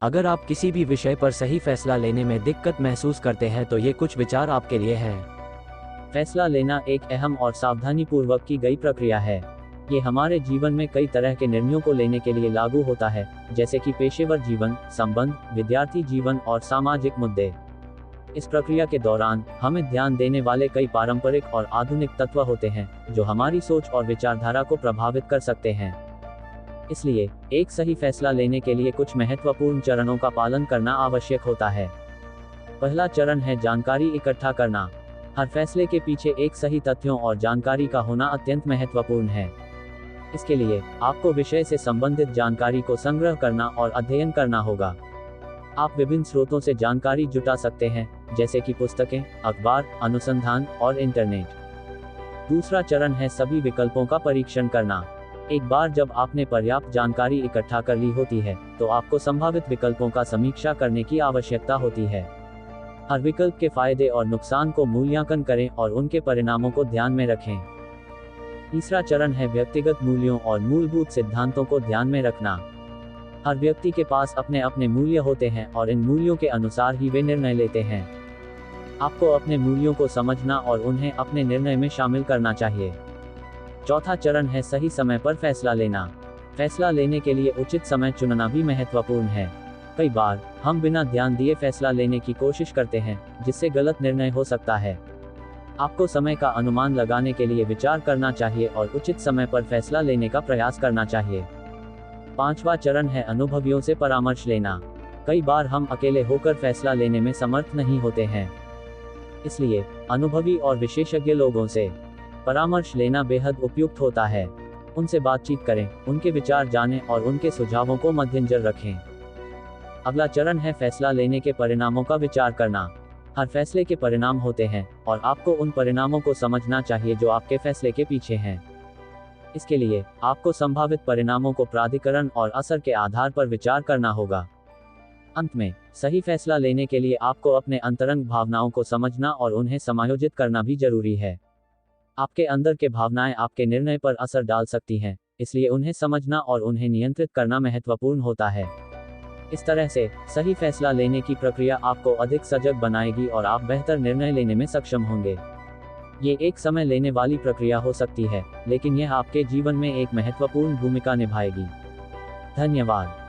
अगर आप किसी भी विषय पर सही फैसला लेने में दिक्कत महसूस करते हैं तो ये कुछ विचार आपके लिए हैं। फैसला लेना एक अहम और सावधानीपूर्वक की गई प्रक्रिया है। ये हमारे जीवन में कई तरह के निर्णयों को लेने के लिए लागू होता है, जैसे कि पेशेवर जीवन, संबंध, विद्यार्थी जीवन और सामाजिक मुद्दे। इस प्रक्रिया के दौरान हमें ध्यान देने वाले कई पारंपरिक और आधुनिक तत्व होते हैं, जो हमारी सोच और विचारधारा को प्रभावित कर सकते हैं। इसलिए एक सही फैसला लेने के लिए कुछ महत्वपूर्ण चरणों का पालन करना आवश्यक होता है। पहला चरण है जानकारी इकट्ठा करना। हर फैसले के पीछे एक सही तथ्यों और जानकारी का होना अत्यंत महत्वपूर्ण है। इसके लिए आपको विषय से संबंधित जानकारी को संग्रह करना और अध्ययन करना होगा। आप विभिन्न स्रोतों से जानकारी जुटा सकते हैं, जैसे कि पुस्तकें, अखबार, अनुसंधान और इंटरनेट। दूसरा चरण है सभी विकल्पों का परीक्षण करना। एक बार जब आपने पर्याप्त जानकारी इकट्ठा कर ली होती है, तो आपको संभावित विकल्पों का समीक्षा करने की आवश्यकता होती है। हर विकल्प के फायदे और नुकसान को मूल्यांकन करें और उनके परिणामों को ध्यान में रखें। तीसरा चरण है व्यक्तिगत मूल्यों और मूलभूत सिद्धांतों को ध्यान में रखना। हर व्यक्ति के पास अपने अपने मूल्य होते हैं और इन मूल्यों के अनुसार ही वे निर्णय लेते हैं। आपको अपने मूल्यों को समझना और उन्हें अपने निर्णय में शामिल करना चाहिए। चौथा चरण है सही समय पर फैसला लेना। फैसला लेने के लिए उचित समय चुनना भी महत्वपूर्ण है। कई बार हम बिना ध्यान दिए फैसला लेने की कोशिश करते हैं, जिससे गलत निर्णय हो सकता है। आपको समय का अनुमान लगाने के लिए विचार करना चाहिए और उचित समय पर फैसला लेने का प्रयास करना चाहिए। पांचवा चरण है अनुभवियों से परामर्श लेना। कई बार हम अकेले होकर फैसला लेने में समर्थ नहीं होते हैं। इसलिए अनुभवी और विशेषज्ञ लोगों से परामर्श लेना बेहद उपयुक्त होता है। उनसे बातचीत करें, उनके विचार जानें और उनके सुझावों को मद्देनजर रखें। अगला चरण है फैसला लेने के परिणामों का विचार करना। हर फैसले के परिणाम होते हैं और आपको उन परिणामों को समझना चाहिए जो आपके फैसले के पीछे हैं। इसके लिए आपको संभावित परिणामों को प्राधिकरण और असर के आधार पर विचार करना होगा। अंत में सही फैसला लेने के लिए आपको अपने अंतरंग भावनाओं को समझना और उन्हें समायोजित करना भी जरूरी है। आपके अंदर के भावनाएं आपके निर्णय पर असर डाल सकती हैं, इसलिए उन्हें समझना और उन्हें नियंत्रित करना महत्वपूर्ण होता है। इस तरह से सही फैसला लेने की प्रक्रिया आपको अधिक सजग बनाएगी और आप बेहतर निर्णय लेने में सक्षम होंगे। ये एक समय लेने वाली प्रक्रिया हो सकती है, लेकिन यह आपके जीवन में एक महत्वपूर्ण भूमिका निभाएगी। धन्यवाद।